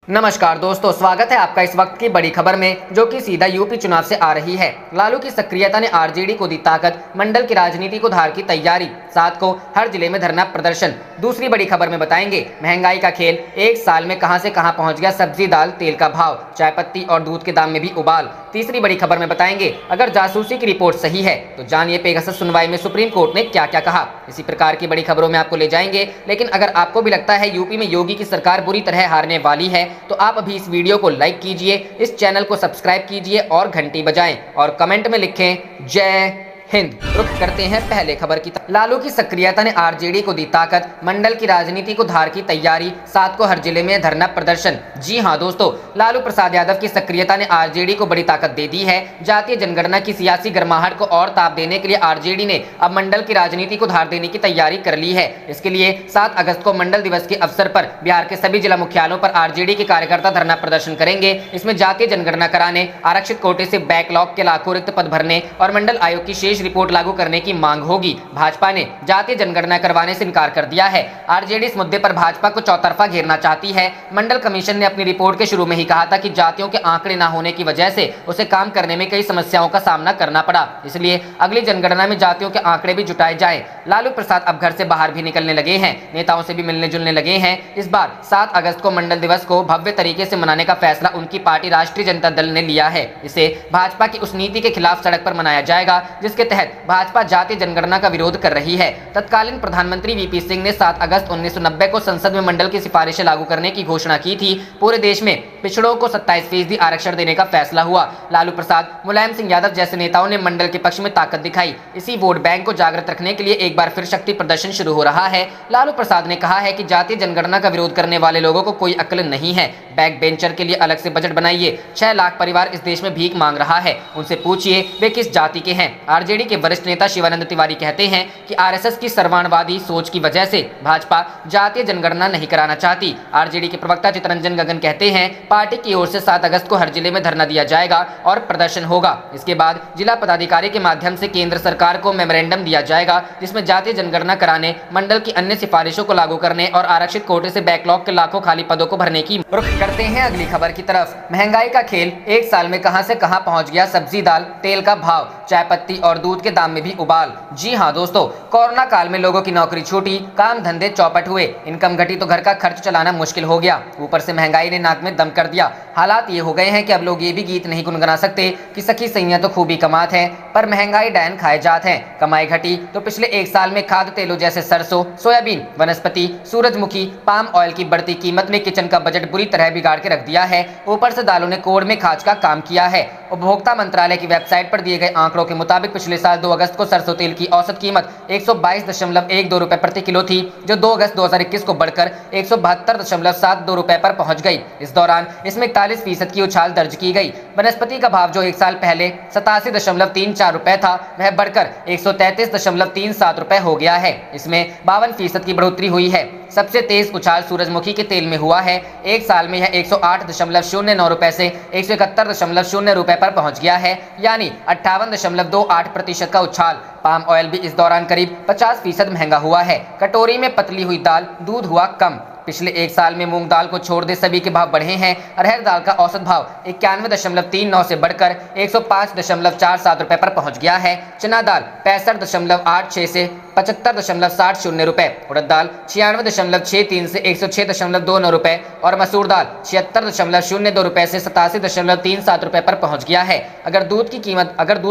नमस्कार दोस्तों, स्वागत है आपका इस वक्त की बड़ी खबर में, जो कि सीधा यूपी चुनाव से आ रही है। लालू की सक्रियता ने आरजेडी को दी ताकत, मंडल की राजनीति को धार की तैयारी, 7 को हर जिले में धरना प्रदर्शन। दूसरी बड़ी खबर में बताएंगे महंगाई का खेल, एक साल में कहां से कहां पहुंच गया सब्जी दाल तेल का भाव, चाय पत्ती और दूध के दाम में भी उबाल। तीसरी बड़ी खबर में बताएंगे अगर जासूसी की रिपोर्ट सही है तो जानिए पेगासस सुनवाई में सुप्रीम कोर्ट ने क्या क्या कहा। इसी प्रकार की बड़ी खबरों में आपको ले जाएंगे। लेकिन अगर आपको भी लगता है यूपी में योगी की सरकार बुरी तरह हारने वाली है तो आप अभी इस वीडियो को लाइक कीजिए, इस चैनल को सब्सक्राइब कीजिए और घंटी बजाएं और कमेंट में लिखें जय हिंद। रुख करते हैं पहले खबर की तरफ। लालू की सक्रियता ने आरजेडी को दी ताकत, मंडल की राजनीति को धार की तैयारी, 7 को हर जिले में धरना प्रदर्शन। जी हां दोस्तों, लालू प्रसाद यादव की सक्रियता ने आरजेडी को बड़ी ताकत दे दी है। जातीय जनगणना की सियासी गर्माहट को और ताप देने के लिए आरजेडी ने अब मंडल की राजनीति को धार देने की तैयारी कर ली है। इसके लिए 7 अगस्त को मंडल दिवस के अवसर पर बिहार के सभी जिला मुख्यालयों पर आरजेडी के कार्यकर्ता धरना प्रदर्शन करेंगे। इसमें जातीय जनगणना कराने, आरक्षित कोटे से बैकलॉग के लाखों रिक्त पद भरने और मंडल आयोग की शेष रिपोर्ट लागू करने की मांग होगी। भाजपा ने जातीय जनगणना करवाने से इनकार कर दिया है। आरजेडी इस मुद्दे पर भाजपा को चौतरफा घेरना चाहती है। मंडल कमीशन ने अपनी रिपोर्ट के शुरू में ही कहा था कि जातियों के आंकड़े न होने की वजह से उसे काम करने में कई समस्याओं का सामना करना पड़ा, इसलिए अगली जनगणना में जातियों के आंकड़े भी जुटाए जाएं। लालू प्रसाद अब घर से बाहर भी निकलने लगे हैं, नेताओं से भी मिलने जुलने लगे हैं। इस बार 7 अगस्त को मंडल दिवस को भव्य तरीके से मनाने का फैसला उनकी पार्टी राष्ट्रीय जनता दल ने लिया है। इसे भाजपा की उस नीति के खिलाफ सड़क पर मनाया जाएगा जिसके तहत भाजपा जातीय जनगणना का विरोध कर रही है। तत्कालीन प्रधानमंत्री वीपी सिंह ने 7 अगस्त 1990 को संसद में मंडल की सिफारिशें लागू करने की घोषणा की थी। पूरे देश में पिछड़ों को 27% आरक्षण देने का फैसला हुआ। लालू प्रसाद, मुलायम सिंह यादव जैसे नेताओं ने मंडल के पक्ष में ताकत दिखाई। इसी वोट बैंक को जागृत रखने के लिए एक बार फिर शक्ति प्रदर्शन शुरू हो रहा है। लालू प्रसाद ने कहा है कि जातीय जनगणना का विरोध करने वाले लोगों को कोई अक्ल नहीं है। बैक बेंचर के लिए अलग से बजट बनाइए। 6 लाख परिवार इस देश में भीख मांग रहा है, उनसे पूछिए वे किस जाति के हैं। आरजेडी के वरिष्ठ नेता शिवानंद तिवारी कहते हैं कि आरएसएस की सर्वमानवादी सोच की वजह से भाजपा जातीय जनगणना नहीं कराना चाहती। आरजेडी के प्रवक्ता चितरंजन गगन कहते हैं पार्टी की ओर से 7 अगस्त को हर जिले में धरना दिया जाएगा और प्रदर्शन होगा। इसके बाद जिला पदाधिकारी के माध्यम से केंद्र सरकार को मेमोरेंडम दिया जाएगा जिसमें जातीय जनगणना कराने, मंडल की अन्य सिफारिशों को लागू करने और आरक्षित कोटे से बैकलॉग के लाखों खाली पदों को भरने की। रुख करते हैं अगली खबर की तरफ। महंगाई का खेल, एक साल में कहां से कहां पहुंच गया सब्जी दाल तेल का भाव, चाय पत्ती और दूध के दाम में भी उबाल। जी हां दोस्तों, कोरोना काल में लोगों की नौकरी छूटी, काम धंधे चौपट हुए, इनकम घटी तो घर का खर्च चलाना मुश्किल हो गया। ऊपर से महंगाई ने नाक में दम कर दिया। हालात ये हो गए हैं कि अब लोग ये भी गीत नहीं गुनगुना सकते कि सखी सैयां तो खूबी कमात हैं, पर महंगाई डायन खाए जात हैं। कमाई घटी तो पिछले एक साल में खाद्य तेलों जैसे सरसों, सोयाबीन, वनस्पति, सूरजमुखी, पाम ऑयल की बढ़ती कीमत ने किचन का बजट बुरी तरह बिगाड़ के रख दिया है। ऊपर से दालों ने कोड़ में खाज का काम किया है। उपभोक्ता मंत्रालय की वेबसाइट पर दिए गए आंकड़ों के मुताबिक पिछले साल 2 अगस्त को सरसों तेल की औसत कीमत 122.12 रुपए प्रति किलो थी, जो 2 अगस्त 2021 को बढ़कर 172.72 रुपए पर पहुंच गई। इस दौरान इसमें 41% की उछाल दर्ज की गई। वनस्पति का भाव जो एक साल पहले 87.34 रुपए था, वह बढ़कर 133.37 रुपए हो गया है। इसमें 52% की बढ़ोतरी हुई है। सबसे तेज उछाल सूरजमुखी के तेल में हुआ है। एक साल में यह 108.09 रुपए से 171.0 रुपए पर पहुंच गया है, यानी 58.28% का उछाल। पाम ऑयल भी इस दौरान करीब 50% महंगा हुआ है। कटोरी में पतली हुई दाल, दूध हुआ कम। पिछले एक साल में मूंग दाल को छोड़ दे सभी के भाव बढ़े हैं। अरहर दाल का औसत भाव 91.39 से बढ़कर 105.47 रुपए पर पहुंच गया है। चना दाल 65.86 से 75.60 रुपए, उड़द दाल 96.63 से 106.29 रुपए और मसूर दाल 76.02 रुपए से 87.37 रुपए पर पहुंच गया है। अगर दूध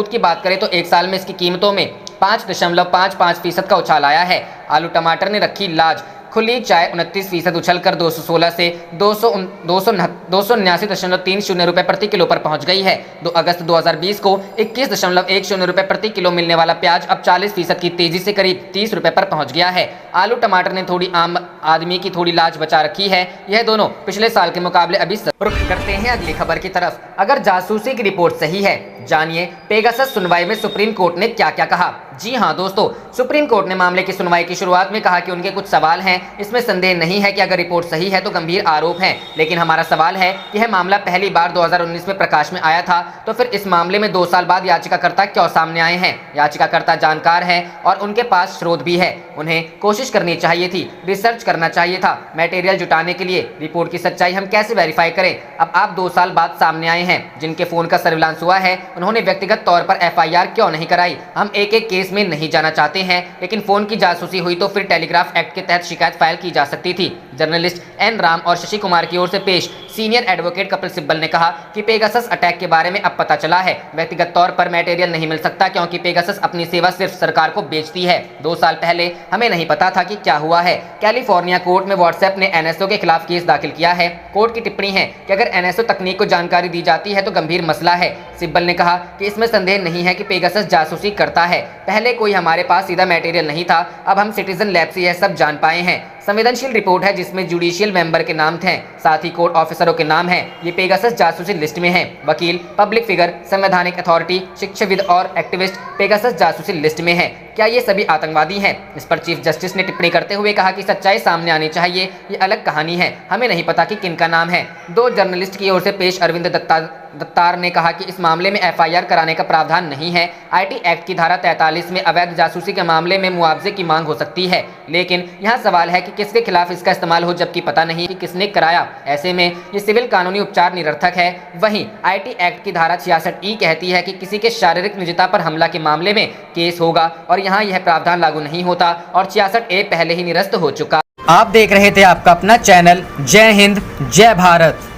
की बात करें तो एक साल में इसकी कीमतों में 5.55% का उछाल आया है। आलू टमाटर ने रखी लाज। खुली चाय 29% उछलकर 216 से 279.30 रुपए प्रति किलो पर पहुंच गई है। 2 अगस्त 2020 को 21.10 रुपए प्रति किलो मिलने वाला प्याज अब 40% की तेजी से करीब 30 रुपए पर पहुंच गया है। आलू टमाटर ने थोड़ी आम आदमी की थोड़ी लाज बचा रखी है। यह दोनों पिछले साल के मुकाबले अभी। रुख करते हैं अगली खबर की तरफ। अगर जासूसी की रिपोर्ट सही है, जानिए पेगासस सुनवाई में सुप्रीम कोर्ट ने क्या क्या कहा। जी हां दोस्तों, सुप्रीम कोर्ट ने मामले की सुनवाई की शुरुआत में कहा कि उनके कुछ सवाल हैं इसमें संदेह नहीं है कि अगर रिपोर्ट सही है तो गंभीर आरोप है, लेकिन हमारा सवाल है कि यह मामला पहली बार 2019 में प्रकाश में आया था, तो फिर इस मामले में 2 साल बाद याचिकाकर्ता क्यों सामने आए हैं? याचिकाकर्ता जानकार है और उनके पास स्रोत भी है। उन्हें कोशिश करनी चाहिए थी, रिसर्च करना चाहिए था मटेरियल जुटाने के लिए। रिपोर्ट की सच्चाई हम कैसे वेरीफाई करें? अब आप 2 साल बाद सामने आए हैं। जिनके फोन का सर्विलांस हुआ है उन्होंने व्यक्तिगत तौर पर FIR क्यों नहीं कराई? हम एक एक केस में नहीं जाना चाहते हैं, लेकिन फोन की जासूसी हुई तो फिर टेलीग्राफ एक्ट के तहत शिकायत फाइल की जा सकती थी। जर्नलिस्ट N राम और शशि कुमार की ओर से पेश सीनियर एडवोकेट कपिल सिब्बल ने कहा कि पेगासस अटैक के बारे में अब पता चला है। व्यक्तिगत तौर पर मटेरियल नहीं मिल सकता क्योंकि पेगासस अपनी सेवा सिर्फ सरकार को बेचती है। 2 साल पहले हमें नहीं पता था कि क्या हुआ है। कैलिफोर्निया कोर्ट में व्हाट्सएप ने NSO के खिलाफ केस दाखिल किया है। कोर्ट की टिप्पणी है कि अगर NSO तकनीक को जानकारी दी जाती है तो गंभीर मसला है। सिब्बल ने कहा कि इसमें संदेह नहीं है कि पेगासस जासूसी करता है। पहले कोई हमारे पास सीधा मटेरियल नहीं था, अब हम सिटीजन लैब से यह सब जान पाए हैं। संवेदनशील रिपोर्ट है जिसमें जुडिशियल मेंबर के नाम थे, साथ ही कोर्ट ऑफिसरों के नाम हैं। ये पेगासस जासूसी लिस्ट में है। वकील, पब्लिक फिगर, संवैधानिक अथॉरिटी, शिक्षाविद और एक्टिविस्ट पेगासस जासूसी लिस्ट में है। क्या ये सभी आतंकवादी हैं? इस पर चीफ जस्टिस ने टिप्पणी करते हुए कहा कि सच्चाई सामने आनी चाहिए, ये अलग कहानी है, हमें नहीं पता कि किनका नाम है। 2 जर्नलिस्ट की ओर से पेश अरविंद दत्तार ने कहा कि इस मामले में FIR कराने का प्रावधान नहीं है। IT एक्ट की धारा 43 में अवैध जासूसी के मामले में मुआवजे की मांग हो सकती है, लेकिन यहाँ सवाल है कि किसके खिलाफ इसका इस्तेमाल हो, जबकि पता नहीं कि किसने कराया। ऐसे में ये सिविल कानूनी उपचार निरर्थक है। वहीं IT एक्ट की धारा 66E कहती है कि किसी के शारीरिक निजता पर हमला के मामले में केस होगा और यहाँ यह प्रावधान लागू नहीं होता और 66A पहले ही निरस्त हो चुका। आप देख रहे थे आपका अपना चैनल जय हिंद जय भारत।